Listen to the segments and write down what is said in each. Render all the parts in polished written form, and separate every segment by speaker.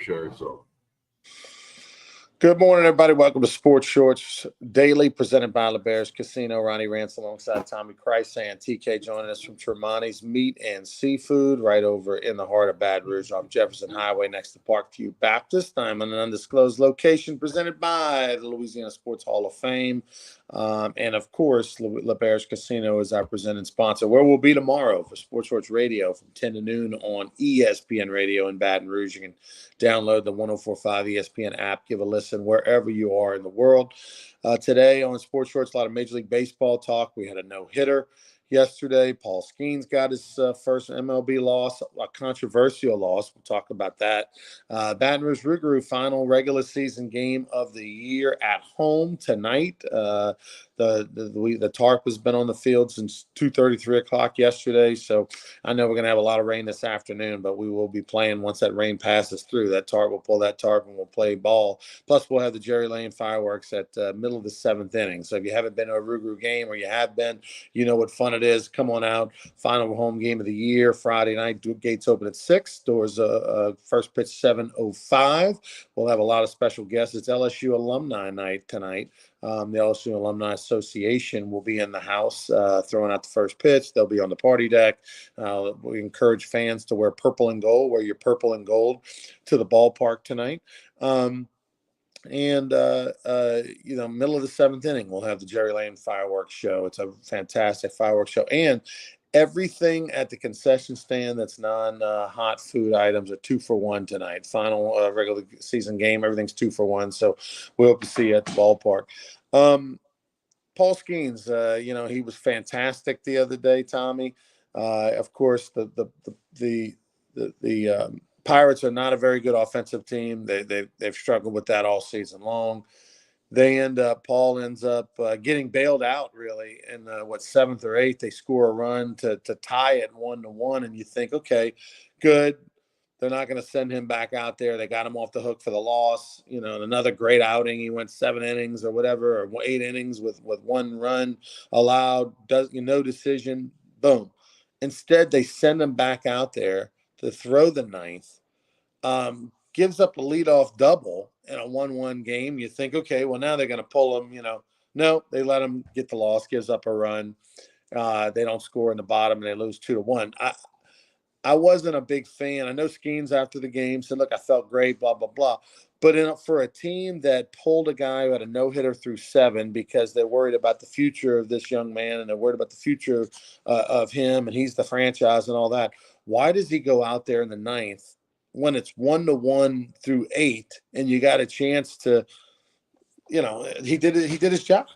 Speaker 1: sure. So.
Speaker 2: Good morning, everybody. Welcome to Sports Shorts Daily, presented by LeBear's Casino. Ronnie Rance alongside Tommy Christ and TK joining us from Tremonti's Meat and Seafood right over in the heart of Baton Rouge off Jefferson Highway next to Parkview Baptist. I'm in an undisclosed location presented by the Louisiana Sports Hall of Fame. And, of course, LeBear's Casino is our presenting sponsor, where we'll be tomorrow for Sports Shorts Radio from 10 to noon on ESPN Radio in Baton Rouge. You can download the 104.5 ESPN app, give a listen wherever you are in the world. Today on Sports Shorts, a lot of Major League Baseball talk. We had a no-hitter yesterday. Paul Skeens got his first MLB loss, a controversial loss. We'll talk about that. Baton Rouge Rougarou final regular season game of the year at home tonight. The tarp has been on the field since 2:30, 3 o'clock yesterday. So I know we're going to have a lot of rain this afternoon, but we will be playing once that rain passes through. That tarp, we'll pull that tarp and we'll play ball. Plus, we'll have the Jerry Lane fireworks at middle of the seventh inning. So if you haven't been to a Rougarou game, or you have been, you know what fun it is. Come on out. Final home game of the year, Friday night. Gates open at 6. Doors first pitch 7:05. We'll have a lot of special guests. It's LSU alumni night tonight. The LSU Alumni Association will be in the house throwing out the first pitch. They'll be on the party deck. We encourage fans to wear purple and gold, wear your purple and gold to the ballpark tonight. Middle of the seventh inning, we'll have the Jerry Lane fireworks show. It's a fantastic fireworks show. And everything at the concession stand that's non-hot food items are 2 for $1 tonight. Final regular season game, everything's 2 for $1. So we hope to see you at the ballpark. Paul Skeens, he was fantastic the other day, Tommy. Of course, the Pirates are not a very good offensive team. They've struggled with that all season long. Paul ends up getting bailed out, really, in seventh or eighth. They score a run to tie it 1-1, and you think, okay, good. They're not going to send him back out there. They got him off the hook for the loss. Another great outing. He went 7 innings or whatever, or 8 innings with 1 run allowed. No decision. Boom. Instead, they send him back out there to throw the ninth. Gives up a leadoff double in a 1-1 game. You think, okay, well, now they're going to pull him. No, they let him get the loss. Gives up a run. They don't score in the bottom, and they lose 2-1. I wasn't a big fan. I know Skeens after the game said, look, I felt great, blah, blah, blah. But for a team that pulled a guy who had a no-hitter through 7 because they're worried about the future of this young man and they're worried about the future of him and he's the franchise and all that, why does he go out there in the ninth when it's 1-1 through 8 and you got a chance to, he did his job?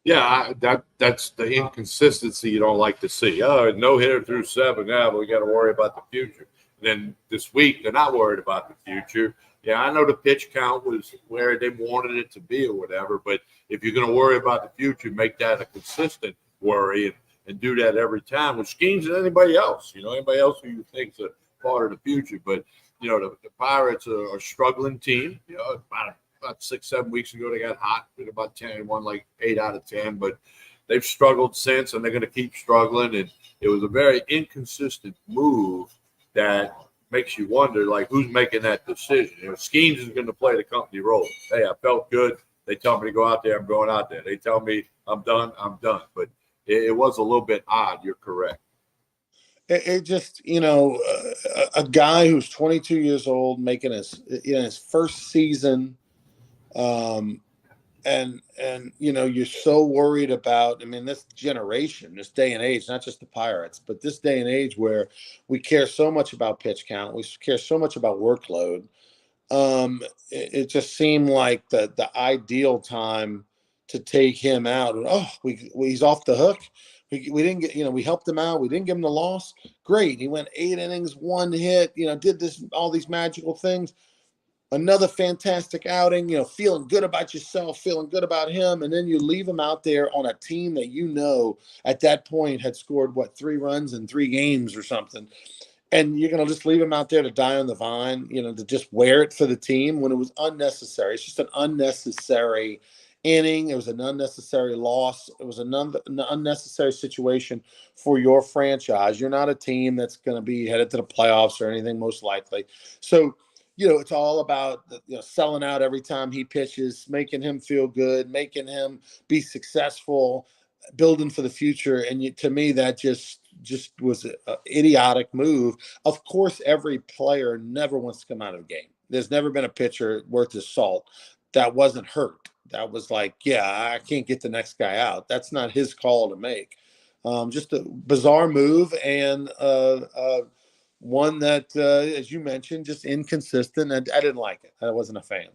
Speaker 1: Yeah, that's the inconsistency you don't like to see. Oh, no hitter through 7. Yeah, but we got to worry about the future. And then this week, they're not worried about the future. Yeah, I know the pitch count was where they wanted it to be or whatever, but if you're going to worry about the future, make that a consistent worry and do that every time with Skeens and anybody else. Anybody else who you think's a part of the future. But, the Pirates are a struggling team. About 6-7 weeks ago, they got hot with about 10 and won like 8 out of 10, but they've struggled since, and they're going to keep struggling. And it was a very inconsistent move that makes you wonder, like, who's making that decision? Skeens is going to play the company role. Hey, I felt good. They tell me to go out there, I'm going out there. They tell me I'm done, I'm done. But it was a little bit odd. You're correct.
Speaker 2: It just, a guy who's 22 years old making his first season. You're so worried about, this generation, this day and age, not just the Pirates, but this day and age where we care so much about pitch count. We care so much about workload. It just seemed like the ideal time to take him out. He's off the hook. We didn't get, we helped him out. We didn't give him the loss. Great. He went 8 innings, 1 hit, did all these magical things. Another fantastic outing, feeling good about yourself, feeling good about him. And then you leave him out there on a team that, at that point had scored, 3 runs in 3 games or something. And you're going to just leave him out there to die on the vine, to just wear it for the team when it was unnecessary. It's just an unnecessary inning. It was an unnecessary loss. It was an unnecessary situation for your franchise. You're not a team that's going to be headed to the playoffs or anything, most likely. So, it's all about selling out every time he pitches, making him feel good, making him be successful, building for the future. And to me, that just was an idiotic move. Of course, every player never wants to come out of a game. There's never been a pitcher worth his salt that wasn't hurt. That was like, yeah, I can't get the next guy out. That's not his call to make. Just a bizarre move, and one that, as you mentioned, just inconsistent. I didn't like it. I wasn't a fan.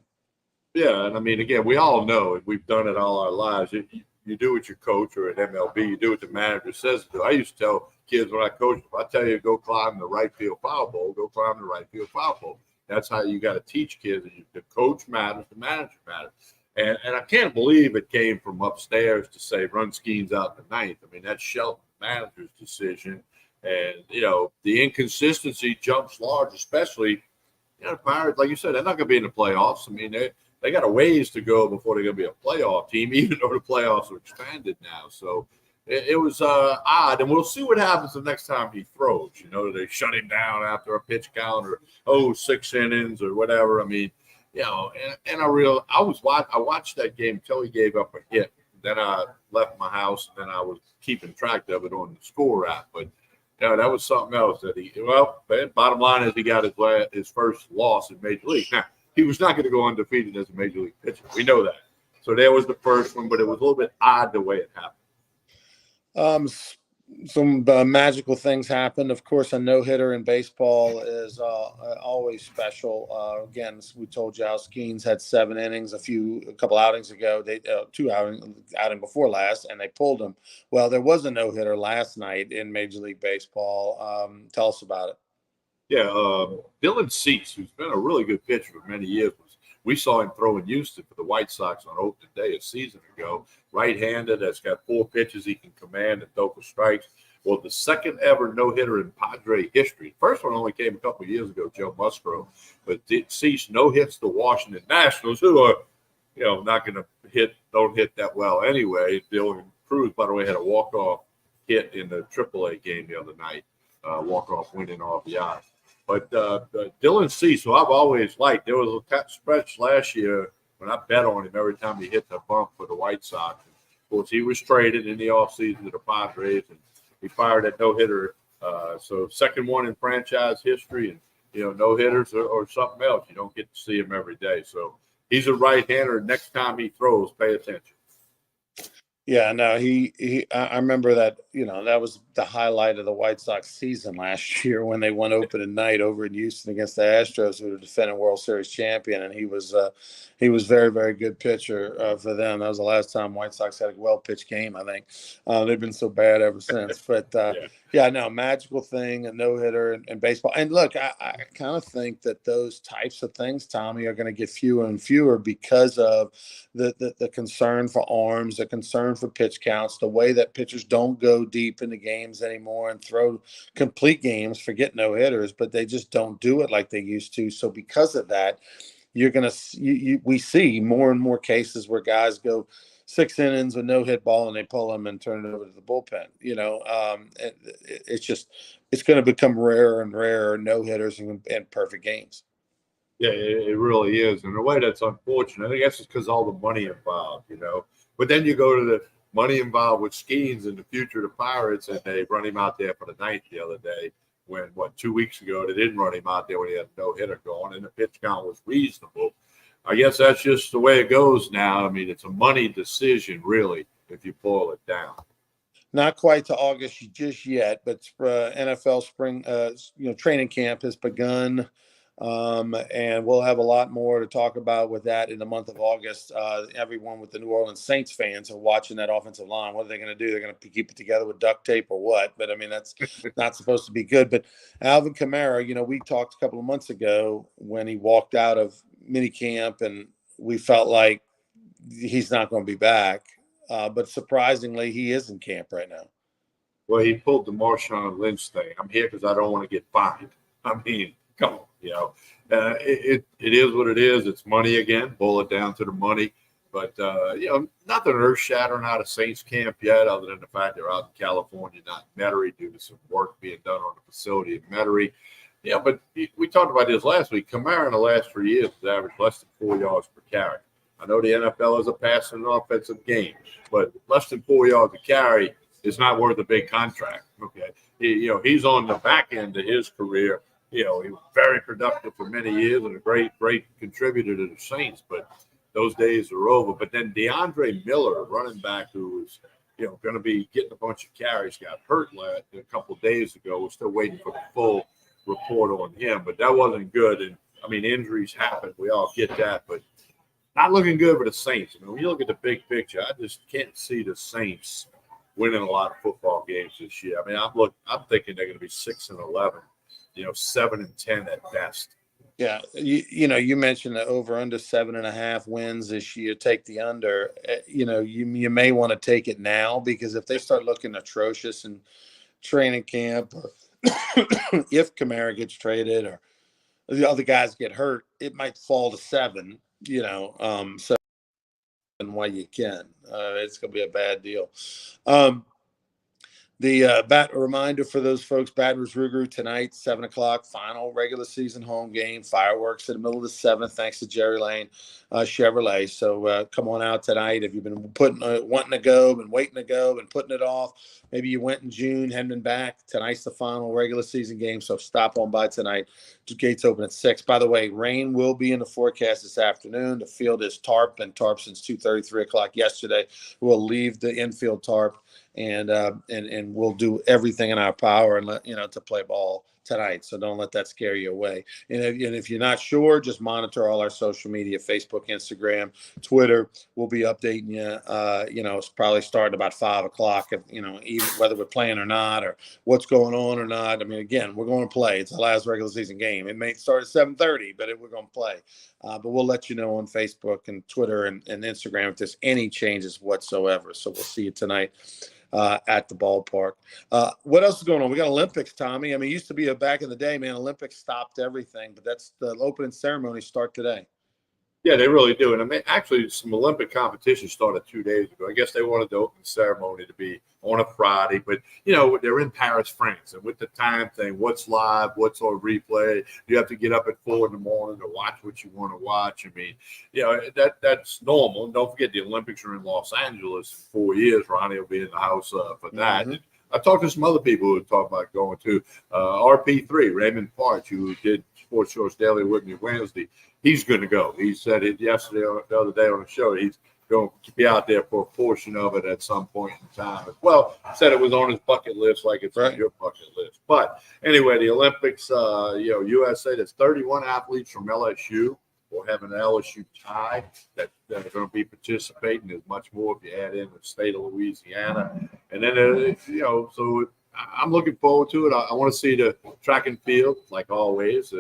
Speaker 1: Yeah, and I mean, again, we all know it. We've done it all our lives. You do what your coach or at MLB, you do what the manager says to do. I used to tell kids when I coached, if I tell you to go climb the right field foul pole, go climb the right field foul pole. That's how you got to teach kids. The coach matters, the manager matters. And I can't believe it came from upstairs to say run Skeens out in the ninth. I mean, that's Shelton manager's decision. And, the inconsistency jumps large, especially, the Pirates, like you said, they're not going to be in the playoffs. I mean, they got a ways to go before they're going to be a playoff team, even though the playoffs are expanded now. So it was odd, and we'll see what happens the next time he throws. They shut him down after a pitch count or 6 innings or whatever. I mean, and I watched that game until he gave up a hit. Then I left my house, and then I was keeping track of it on the score app. But that was something else bottom line is he got his first loss in Major League. Now, he was not going to go undefeated as a Major League pitcher. We know that. So there was the first one, but it was a little bit odd the way it happened.
Speaker 2: Some magical things happened. Of course, a no-hitter in baseball is always special. Again, we told you how Skeens had 7 innings a couple outings ago. They 2 outing before last, and they pulled him. Well, there was a no-hitter last night in Major League Baseball. Tell us about it.
Speaker 1: Yeah, Dylan Cease, who's been a really good pitcher for many years, we saw him throw in Houston for the White Sox on opening day a season ago. Right-handed, that's got 4 pitches he can command and throw for strikes. Well, the second ever no-hitter in Padre history. First one only came a couple of years ago, Joe Musgrove. But Cease no-hits the Washington Nationals, who are, not going to don't hit that well anyway. Dylan Cruz, by the way, had a walk-off hit in the AAA game the other night, walk-off winning RBI. But Dylan Cease, who I've always liked, there was a stretch last year when I bet on him every time he hit the bump for the White Sox. Of course, he was traded in the offseason to the Padres, and he fired that no-hitter. So second one in franchise history, and no-hitters or something else. You don't get to see him every day. So he's a right-hander. Next time he throws, pay attention.
Speaker 2: Yeah, no, I remember that, that was the highlight of the White Sox season last year when they won opening night over in Houston against the Astros, who were the defending World Series champion. And he was very, very good pitcher for them. That was the last time White Sox had a well-pitched game, I think. They've been so bad ever since. But, magical thing, a no-hitter in baseball. And look, I kind of think that those types of things, Tommy, are going to get fewer and fewer because of the concern for arms, the concern for pitch counts, the way that pitchers don't go deep into games anymore and throw complete games, forget no hitters, but they just don't do it like they used to. So because of that, we see more and more cases where guys go 6 innings with no hit ball and they pull them and turn it over to the bullpen. It's going to become rarer and rarer, no hitters and perfect games.
Speaker 1: Yeah, it really is. In a way, that's unfortunate. I guess it's because all the money involved, But then you go to the money involved with Skeens in the future of the Pirates, and they run him out there for the ninth the other day when, 2 weeks ago, they didn't run him out there when he had a no-hitter going, and the pitch count was reasonable. I guess that's just the way it goes now. I mean, it's a money decision, really, if you boil it down.
Speaker 2: Not quite to August just yet, but NFL spring, training camp has begun. And we'll have a lot more to talk about with that in the month of August. Everyone with the New Orleans Saints fans are watching that offensive line. What are they going to do? They're going to keep it together with duct tape or what? But I mean, that's not supposed to be good. But Alvin Kamara, we talked a couple of months ago when he walked out of minicamp, and we felt like he's not going to be back. But surprisingly, he is in camp right now.
Speaker 1: Well, he pulled the Marshawn Lynch thing. I'm here because I don't want to get fined. I mean, come on, it is what it is. It's money again. Boil it down to the money. But nothing earth-shattering out of Saints camp yet, other than the fact they're out in California, not in Metairie, due to some work being done on the facility in Metairie. Yeah, but we talked about this last week. Kamara in the last 3 years has averaged less than 4 yards per carry. I know the NFL is a passing and offensive game, but less than 4 yards a carry is not worth a big contract. Okay, he's on the back end of his career. He was very productive for many years and a great contributor to the Saints, but those days are over. But then DeAndre Miller, running back, who was going to be getting a bunch of carries, got hurt a couple of days ago. We're still waiting for the full report on him, but that wasn't good. And I mean, injuries happen. We all get that, but not looking good for the Saints. I mean, when you look at the big picture, I just can't see the Saints winning a lot of football games this year. I mean, I'm thinking they're going to be 6-11, 7-10 at best.
Speaker 2: Yeah, you mentioned the over under 7.5 wins this year. Take the under. You may want to take it now, because if they start looking atrocious in training camp, or if Kamara gets traded or the other guys get hurt, it might fall to 7. So and why you can, it's gonna be a bad deal. The reminder for those folks: Baton Rouge Rougarou tonight, 7:00, final regular season home game. Fireworks in the middle of the 7th, thanks to Jerry Lane Chevrolet. So come on out tonight if you've been wanting to go and waiting to go and putting it off. Maybe you went in June, hadn't been back. Tonight's the final regular season game, so stop on by tonight. The gates open at 6. By the way, rain will be in the forecast this afternoon. The field is tarp since 2:30, 3 o'clock yesterday. We'll leave the infield tarp, and we'll do everything in our power and to play ball tonight. So don't let that scare you away. And if you're not sure, just monitor all our social media: Facebook, Instagram, Twitter. We'll be updating you. It's probably starting about 5 o'clock. Even whether we're playing or not, or what's going on or not. I mean, again, we're going to play. It's the last regular season game. It may start at 7:30, but we're going to play. But we'll let you know on Facebook and Twitter and Instagram if there's any changes whatsoever. So we'll see you tonight at the ballpark. What else is going on? We got Olympics, Tommy. I mean, it used to be back in the day, man, Olympics stopped everything, but that's the opening ceremony start today.
Speaker 1: Yeah, they really do. And I mean, actually, some Olympic competition started 2 days ago. I guess they wanted the opening ceremony to be on a Friday, but they're in Paris, France, and with the time thing, what's live, what's on replay, you have to get up at 4 a.m. to watch what you want to watch. I mean, that's normal. And don't forget, the Olympics are in Los Angeles in 4 years. Ronnie will be in the house for that. Mm-hmm. I talked to some other people who talk about going to RP3, Raymond Parch, who did Sports Shorts Daily with me Wednesday. He's going to go. He said it the other day on the show. He's going to be out there for a portion of it at some point in time. Well, said it was on his bucket list, like it's on your bucket list. But anyway, the Olympics, USA, there's 31 athletes from LSU. We'll have an LSU tie that are going to be participating. There's much more if you add in the state of Louisiana. And then, so I'm looking forward to it. I want to see the track and field, like always.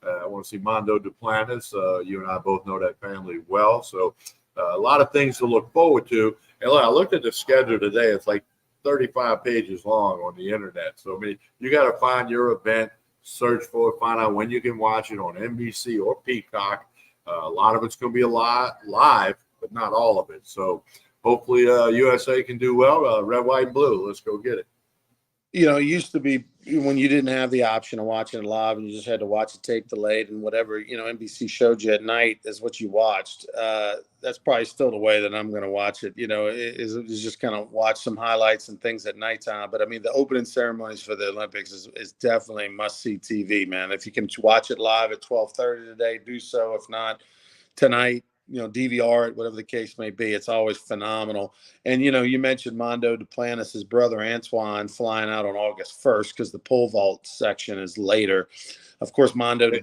Speaker 1: I want to see Mondo Duplantis. You and I both know that family well. So a lot of things to look forward to. And look, I looked at the schedule today. It's like 35 pages long on the internet. So, I mean, you got to find your event, search for it, find out when you can watch it on NBC or Peacock. A lot of it's going to be live, but not all of it. So hopefully USA can do well. Red, white, and blue. Let's go get it.
Speaker 2: It used to be when you didn't have the option of watching it live and you just had to watch it tape delayed, and whatever, NBC showed you at night is what you watched. That's probably still the way that I'm going to watch it. Is just kind of watch some highlights and things at nighttime. But I mean, the opening ceremonies for the Olympics is definitely must see TV, man. If you can watch it live at 12:30 today, do so. If not, tonight, DVR it, whatever the case may be. It's always phenomenal. And, you mentioned Mondo Duplantis, his brother Antoine, flying out on August 1st because the pole vault section is later. Of course, Mondo, the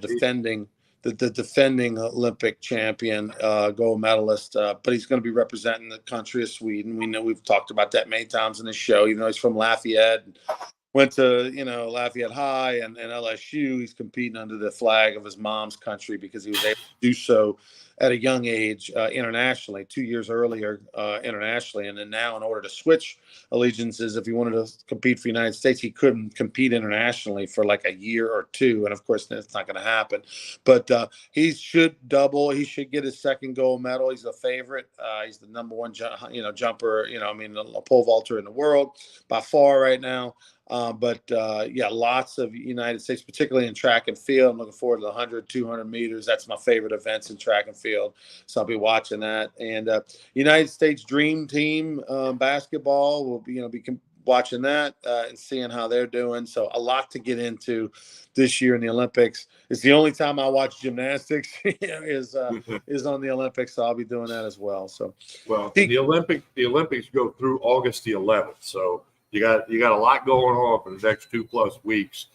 Speaker 2: defending Olympic champion, gold medalist, but he's going to be representing the country of Sweden. We know we've talked about that many times in the show, even though he's from Lafayette. went to Lafayette High and LSU. He's competing under the flag of his mom's country because he was able to do so at a young age internationally, 2 years earlier internationally, and then now in order to switch allegiances, if he wanted to compete for the United States, he couldn't compete internationally for like a year or two, and of course that's not going to happen. But he should double. He should get his second gold medal. He's a favorite. He's the number one jumper. A pole vaulter in the world by far right now. Yeah, lots of United States, particularly in track and field. I'm looking forward to the 100, 200 meters. That's my favorite events in track and field. So I'll be watching that. And United States Dream Team basketball will be watching that and seeing how they're doing. So a lot to get into this year in the Olympics. It's the only time I watch gymnastics is on the Olympics. So I'll be doing that as well. So
Speaker 1: the Olympics go through August the 11th. So you got a lot going on for the next 2+ weeks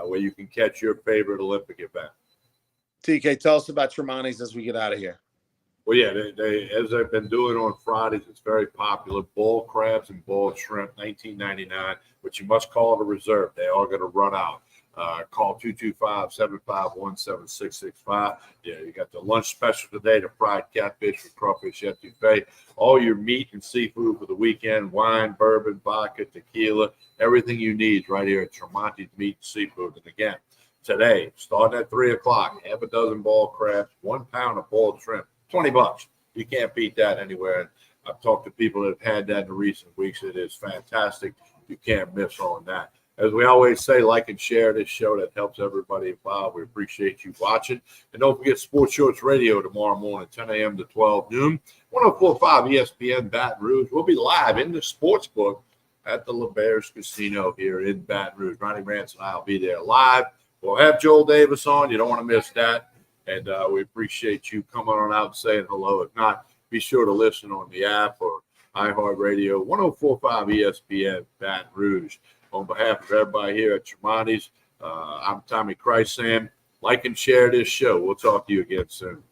Speaker 1: where you can catch your favorite Olympic event.
Speaker 2: TK, tell us about Tremonti's as we get out of here.
Speaker 1: Well, yeah, they as they've been doing on Fridays, it's very popular. Bull crabs and bull shrimp, $19.99, but you must call it a reserve. They are going to run out. Call 225-751-7665. Yeah, you got the lunch special today, the fried catfish with crawfish etouffee. All your meat and seafood for the weekend, wine, bourbon, vodka, tequila, everything you need right here at Tremonti's Meat and Seafood. And again, today, starting at 3 o'clock, half a dozen ball crabs, 1 pound of boiled shrimp, $20. You can't beat that anywhere. I've talked to people that have had that in recent weeks. It is fantastic. You can't miss on that. As we always say, like and share this show. That helps everybody involved. We appreciate you watching. And don't forget Sports Shorts Radio tomorrow morning, 10 a.m. to 12 noon, 104.5 ESPN Baton Rouge. We'll be live in the sports book at the LeBears Casino here in Baton Rouge. Ronnie Rance and I will be there live. We'll have Joel Davis on. You don't want to miss that. And we appreciate you coming on out and saying hello. If not, be sure to listen on the app or iHeartRadio, 104.5 ESPN Baton Rouge. On behalf of everybody here at Tremonti's, I'm Tommy Christ saying, like and share this show. We'll talk to you again soon.